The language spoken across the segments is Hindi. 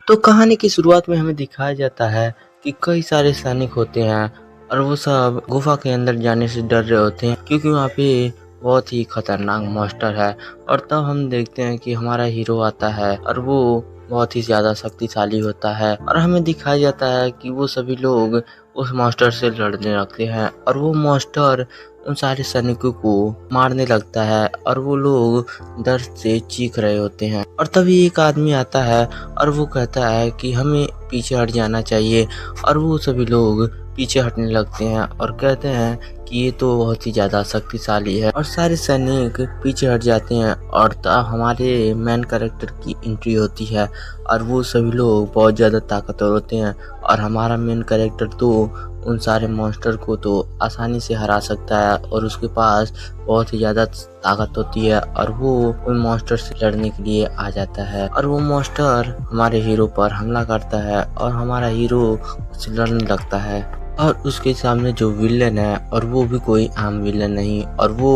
तो कहानी की शुरुआत में हमें दिखाया जाता है कि कई सारे सैनिक होते हैं और वो सब गुफा के अंदर जाने से डर रहे होते हैं क्योंकि वहाँ पे बहुत ही खतरनाक मॉन्स्टर है। और तब हम देखते हैं कि हमारा हीरो आता है और वो बहुत ही ज़्यादा शक्तिशाली होता है और हमें दिखाया जाता है कि वो सभी लोग उस मॉन्स्टर से लड़ने लगते हैं और वो मॉन्स्टर उन सारे सैनिकों को मारने लगता है और वो लोग दर्द से चीख रहे होते हैं। और तभी एक आदमी आता है और वो कहता है कि हमें पीछे हट जाना चाहिए और वो सभी लोग पीछे हटने लगते हैं और कहते हैं कि ये तो बहुत ही ज़्यादा शक्तिशाली है और सारे सैनिक पीछे हट जाते हैं। और तब हमारे मेन कैरेक्टर की एंट्री होती है और वो सभी लोग बहुत ज़्यादा ताकतवर होते हैं और हमारा मेन कैरेक्टर तो उन सारे मॉन्स्टर को तो आसानी से हरा सकता है और उसके पास बहुत ही ज़्यादा ताकत होती है और वो उन मॉन्स्टर से लड़ने के लिए आ जाता है और वो मॉन्स्टर हमारे हीरो पर हमला करता है और हमारा हीरो उससे लड़ने लगता है। और उसके सामने जो विलन है और वो भी कोई आम विलन नहीं और वो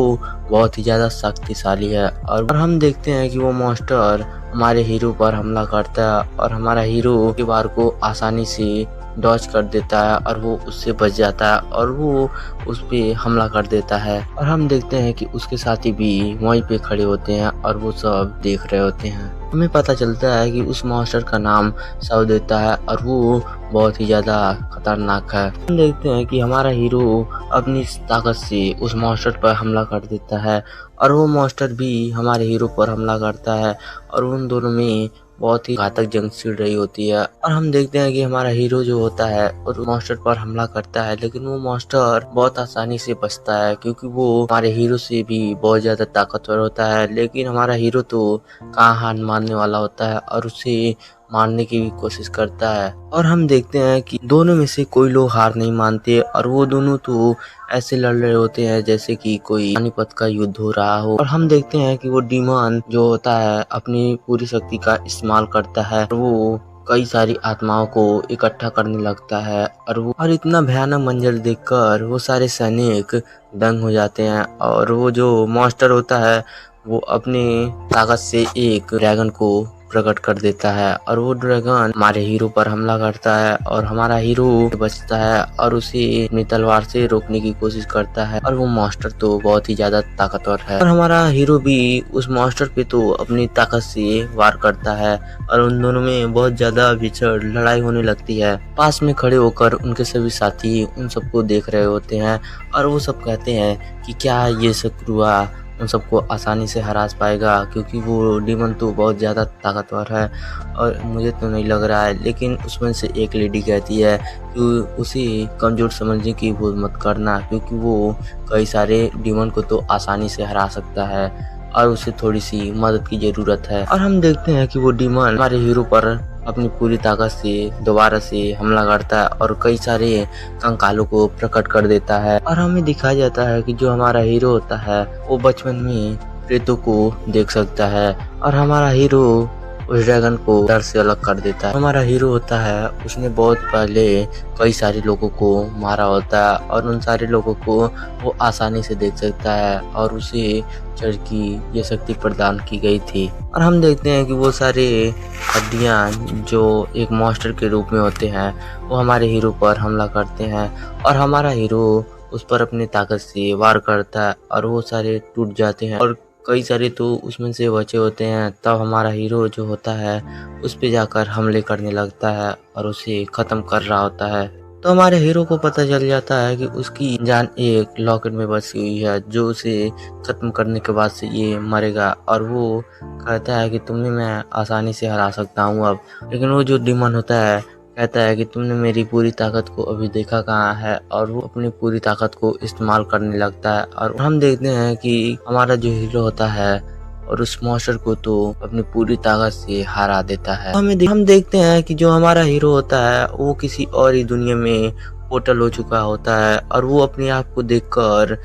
बहुत ही ज़्यादा शक्तिशाली है और हम देखते हैं कि वो मॉन्स्टर हमारे हीरो पर हमला करता है और हमारा हीरो के वार को आसानी से डॉज कर देता है और वो उससे बच जाता है और वो उस पे हमला कर देता है। और हम देखते हैं कि उसके साथी भी वहीं पे खड़े होते हैं और वो सब देख रहे होते हैं। हमें पता चलता है कि उस मॉन्स्टर का नाम साव देता है और वो बहुत ही ज़्यादा खतरनाक है। हम देखते हैं कि हमारा हीरो अपनी ताकत से उस मॉन्स्टर पर हमला कर देता है और वो मॉन्स्टर भी हमारे हीरो पर हमला करता है और उन दोनों में बहुत ही घातक जंग छिड़ रही होती है। और हम देखते हैं कि हमारा हीरो जो होता है और मॉन्स्टर पर हमला करता है लेकिन वो मॉन्स्टर बहुत आसानी से बचता है क्योंकि वो हमारे हीरो से भी बहुत ज्यादा ताकतवर होता है। लेकिन हमारा हीरो तो कहाँ हार मानने वाला होता है और उसे मारने की भी कोशिश करता है। और हम देखते हैं कि दोनों में से कोई लोग हार नहीं मानते और वो दोनों तो ऐसे लड़ रहे होते हैं जैसे कि कोई पानीपत का युद्ध हो रहा हो। और हम देखते हैं कि वो डीमन जो होता है अपनी पूरी शक्ति का इस्तेमाल करता है और वो कई सारी आत्माओं को इकट्ठा करने लगता है और इतना भयानक मंजर देखकर वो सारे सैनिक दंग हो जाते हैं। और वो जो मॉन्स्टर होता है वो अपनी ताकत से एक ड्रैगन को प्रकट कर देता है और वो ड्रैगन हमारे हीरो पर हमला करता है और हमारा हीरो बचता है और उसे अपनी तलवार से रोकने की कोशिश करता है। और वो मॉन्स्टर तो बहुत ही ज्यादा ताकतवर है और हमारा हीरो भी उस मॉन्स्टर पे तो अपनी ताकत से वार करता है और उन दोनों में बहुत ज्यादा भीषण लड़ाई होने लगती है। पास में खड़े होकर उनके सभी साथी उन सबको देख रहे होते हैं और वो सब कहते हैं कि क्या ये शत्रु हुआ उन सबको आसानी से हरा पाएगा क्योंकि वो डीमन तो बहुत ज़्यादा ताकतवर है और मुझे तो नहीं लग रहा है। लेकिन उसमें से एक लेडी कहती है कि उसे कमज़ोर समझने की भूल मत करना क्योंकि वो कई सारे डीमन को तो आसानी से हरा सकता है और उसे थोड़ी सी मदद की ज़रूरत है। और हम देखते हैं कि वो डीमन हमारे हीरो पर अपनी पूरी ताकत से दोबारा से हमला करता है और कई सारे कंकालों को प्रकट कर देता है। और हमें दिखाया जाता है कि जो हमारा हीरो होता है वो बचपन में प्रेतों को देख सकता है और हमारा हीरो उस ड्रैगन को डर से अलग कर देता है। हमारा हीरो होता है उसने बहुत पहले कई सारे लोगों को मारा होता है और उन सारे लोगों को वो आसानी से देख सकता है और उसे चढ़ की ये शक्ति प्रदान की गई थी। और हम देखते हैं कि वो सारे हड्डियां जो एक मॉन्स्टर के रूप में होते हैं वो हमारे हीरो पर हमला करते हैं और हमारा हीरो उस पर अपनी ताकत से वार करता है और वो सारे टूट जाते हैं और कई सारे तो उसमें से बचे होते हैं। तब हमारा हीरो जो होता है उस पे जाकर हमले करने लगता है और उसे खत्म कर रहा होता है। तो हमारे हीरो को पता चल जाता है कि उसकी जान एक लॉकेट में बसी हुई है जो उसे खत्म करने के बाद से ये मरेगा और वो कहता है कि तुम्हें मैं आसानी से हरा सकता हूँ अब। लेकिन वो जो डीमन होता है कहता है कि तुमने मेरी पूरी ताकत को अभी देखा कहाँ है और वो अपनी पूरी ताकत को इस्तेमाल करने लगता है। और हम देखते हैं कि हमारा जो हीरो होता है और उस मॉन्स्टर को तो अपनी पूरी ताकत से हरा देता है। हम देखते हैं कि जो हमारा हीरो होता है वो किसी और ही दुनिया में पोर्टल हो चुका होता है और वो अपने आप को देखकर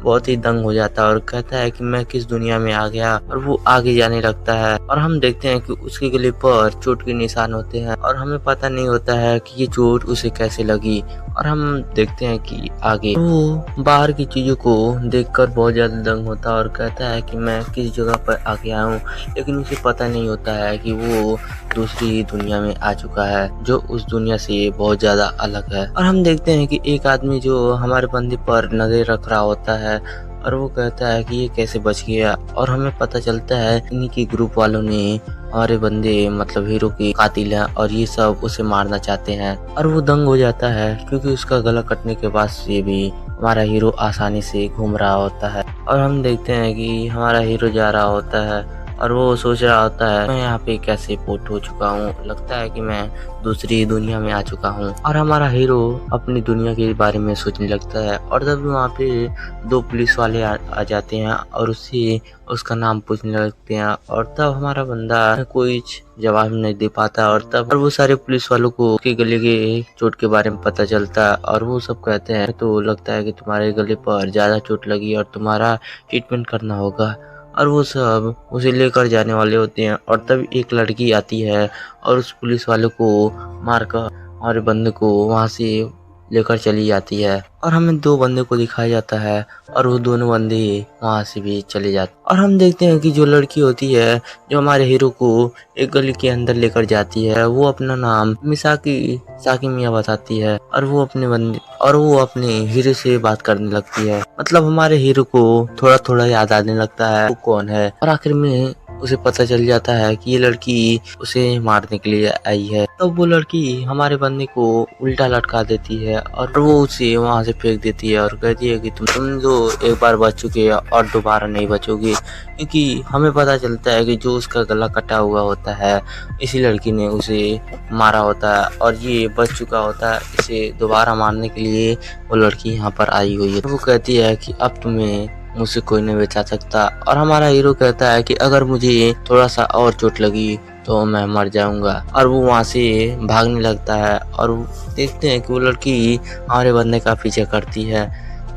बहुत ही दंग हो जाता है और कहता है कि मैं किस दुनिया में आ गया और वो आगे जाने लगता है। और हम देखते हैं कि उसके गले पर चोट के निशान होते हैं और हमें पता नहीं होता है कि ये चोट उसे कैसे लगी और हम देखते हैं कि आगे वो बाहर की चीज़ों को देखकर बहुत ज़्यादा दंग होता है और कहता है कि मैं किस जगह पर आके आया हूँ, लेकिन उसे पता नहीं होता है कि वो दूसरी ही दुनिया में आ चुका है जो उस दुनिया से बहुत ज़्यादा अलग है। और हम देखते हैं कि एक आदमी जो हमारे बंदे पर नजर रख रहा होता है और वो कहता है कि ये कैसे बच गया, और हमें पता चलता है इन्हीं के ग्रुप वालों ने हमारे बंदे मतलब हीरो के कातिल हैं और ये सब उसे मारना चाहते हैं। और वो दंग हो जाता है क्योंकि उसका गला कटने के बाद से भी हमारा हीरो आसानी से घूम रहा होता है। और हम देखते हैं कि हमारा हीरो जा रहा होता है और वो सोच रहा होता है मैं यहाँ पे कैसे पोर्ट हो चुका हूँ, लगता है कि मैं दूसरी दुनिया में आ चुका हूँ। और हमारा हीरो अपनी दुनिया के बारे में सोचने लगता है और तब वहाँ पे दो पुलिस वाले आ जाते हैं और उससे उसका नाम पूछने लगते हैं। और तब हमारा बंदा कोई जवाब नहीं दे पाता और तब वो सारे पुलिस वालों को उसके गले के चोट के बारे में पता चलता है और वो सब कहते हैं तो लगता है कि तुम्हारे गले पर ज्यादा चोट लगी और तुम्हारा ट्रीटमेंट करना होगा। और वो सब उसे लेकर जाने वाले होते हैं और तब एक लड़की आती है और उस पुलिस वाले को मारकर हमारे बंदे को वहां से लेकर चली जाती है। और हमें दो बंदे को दिखाया जाता है और वो दोनों बंदे वहां से भी चले जाते और हम देखते हैं कि जो लड़की होती है जो हमारे हीरो को एक गली के अंदर लेकर जाती है वो अपना नाम मिसाकी साकी मिया बताती है और वो अपने हीरो से बात करने लगती है। मतलब हमारे हीरो को थोड़ा थोड़ा याद आने लगता है वो कौन है और आखिर में उसे पता चल जाता है कि ये लड़की उसे मारने के लिए आई है। तब वो लड़की हमारे बंदे को उल्टा लटका देती है और वो उसे वहां से फेंक देती है और कहती है कि तुम तो एक बार बच चुके हो और दोबारा नहीं बचोगे, क्योंकि हमें पता चलता है कि जो उसका गला कटा हुआ होता है इसी लड़की ने उसे मारा होता है और ये बच चुका होता है। इसे दोबारा मारने के लिए वो लड़की यहाँ पर आई हुई है। वो कहती है कि अब तुम्हें मुझसे कोई नहीं बचा सकता। और हमारा हीरो कहता है कि अगर मुझे थोड़ा सा और चोट लगी तो मैं मर जाऊंगा। और वो वहां से भागने लगता है और देखते हैं कि वो लड़की हमारे बंदे का पीछा करती है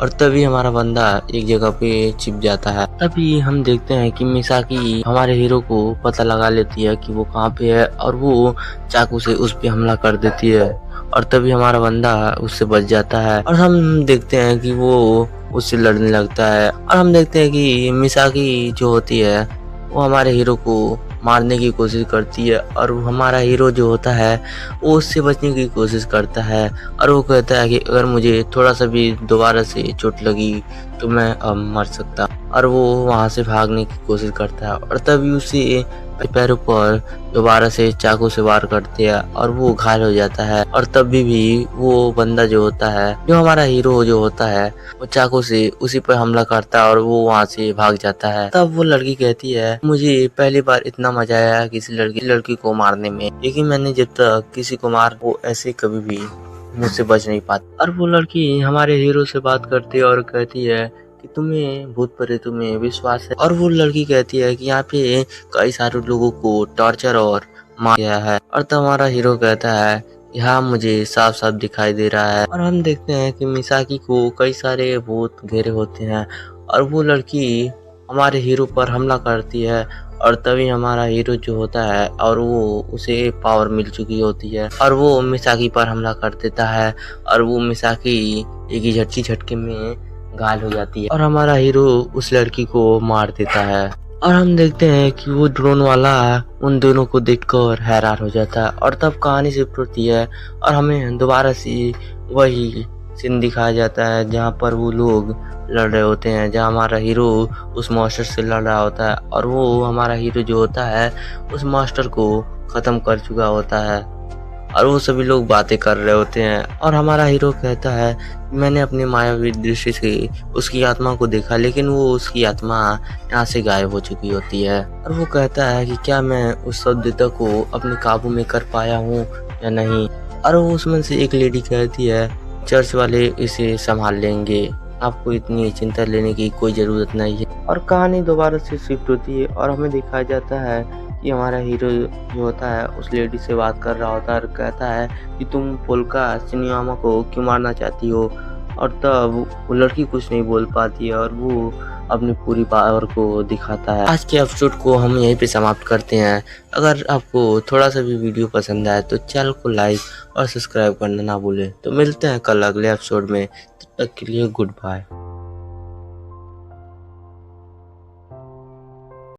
और तभी हमारा बंदा एक जगह पे छिप जाता है। तभी हम देखते हैं कि मिसाकी हमारे हीरो को पता लगा लेती है कि वो कहाँ पे है और वो चाकू से उस पे हमला कर देती है और तभी हमारा बंदा उससे बच जाता है। और हम देखते हैं कि वो उससे लड़ने लगता है और हम देखते हैं कि मिसाकी जो होती है वो हमारे हीरो को मारने की कोशिश करती है और हमारा हीरो जो होता है वो उससे बचने की कोशिश करता है और वो कहता है कि अगर मुझे थोड़ा सा भी दोबारा से चोट लगी तो मैं अब मर सकता। और वो वहां से भागने की कोशिश करता है और तभी उसे पैरों पर दोबारा से चाकू से वार करते हैं और वो घायल हो जाता है। और तब भी वो बंदा जो होता है जो हमारा हीरो जो होता है वो चाकू से उसी पर हमला करता है और वो वहां से भाग जाता है। तब वो लड़की कहती है मुझे पहली बार इतना मजा आया किसी लड़की को मारने में, लेकिन मैंने जब तक किसी को मार वो ऐसे कभी भी मुझसे बच नहीं पाती। और वो लड़की हमारे हीरो से बात करती है और कहती है कि तुम्हें भूत प्रेतों में विश्वास है। और वो लड़की कहती है कि यहाँ पे कई सारे लोगों को टॉर्चर और मार गया है। और तब हमारा हीरो कहता है यहाँ मुझे साफ साफ दिखाई दे रहा है। और हम देखते हैं कि मिसाकी को कई सारे भूत घेरे होते हैं और वो लड़की हमारे हीरो पर हमला करती है और तभी हमारा हीरो जो होता है और वो उसे पावर मिल चुकी होती है और वो मिसाकी पर हमला कर देता है और वो मिसाकी एक ही झटके में घायल हो जाती है और हमारा हीरो उस लड़की को मार देता है। और हम देखते हैं कि वो ड्रोन वाला उन दोनों को देखकर हैरान हो जाता है और तब कहानी शिफ्ट होती है और हमें दोबारा से वही सीन दिखाया जाता है जहाँ पर वो लोग लड़ रहे होते हैं, जहाँ हमारा हीरो उस मास्टर से लड़ रहा होता है और वो हमारा हीरो जो होता है उस मास्टर को खत्म कर चुका होता है और वो सभी लोग बातें कर रहे होते हैं। और हमारा हीरो कहता है मैंने अपनी मायावी दृष्टि से उसकी आत्मा को देखा, लेकिन वो उसकी आत्मा यहाँ से गायब हो चुकी होती है। और वो कहता है कि क्या मैं उस शब्दता को अपने काबू में कर पाया हूँ या नहीं। और वो उसमें से एक लेडी कहती है चर्च वाले इसे संभाल लेंगे, आपको इतनी चिंता लेने की कोई जरूरत नहीं है। और कहानी दोबारा से शिफ्ट होती है और हमें दिखाया जाता है कि हमारा हीरो जो होता है उस लेडी से बात कर रहा होता है और कहता है कि तुम पोल्का सिनियामा को क्यों मारना चाहती हो। और तब वो लड़की कुछ नहीं बोल पाती है और वो अपनी पूरी पावर को दिखाता है। आज के एपिसोड को हम यहीं पे समाप्त करते हैं। अगर आपको थोड़ा सा भी वीडियो पसंद आए तो चैनल को लाइक और सब्सक्राइब करना ना भूलें। तो मिलते हैं कल अगले एपिसोड में, तब तक के लिए गुड बाय।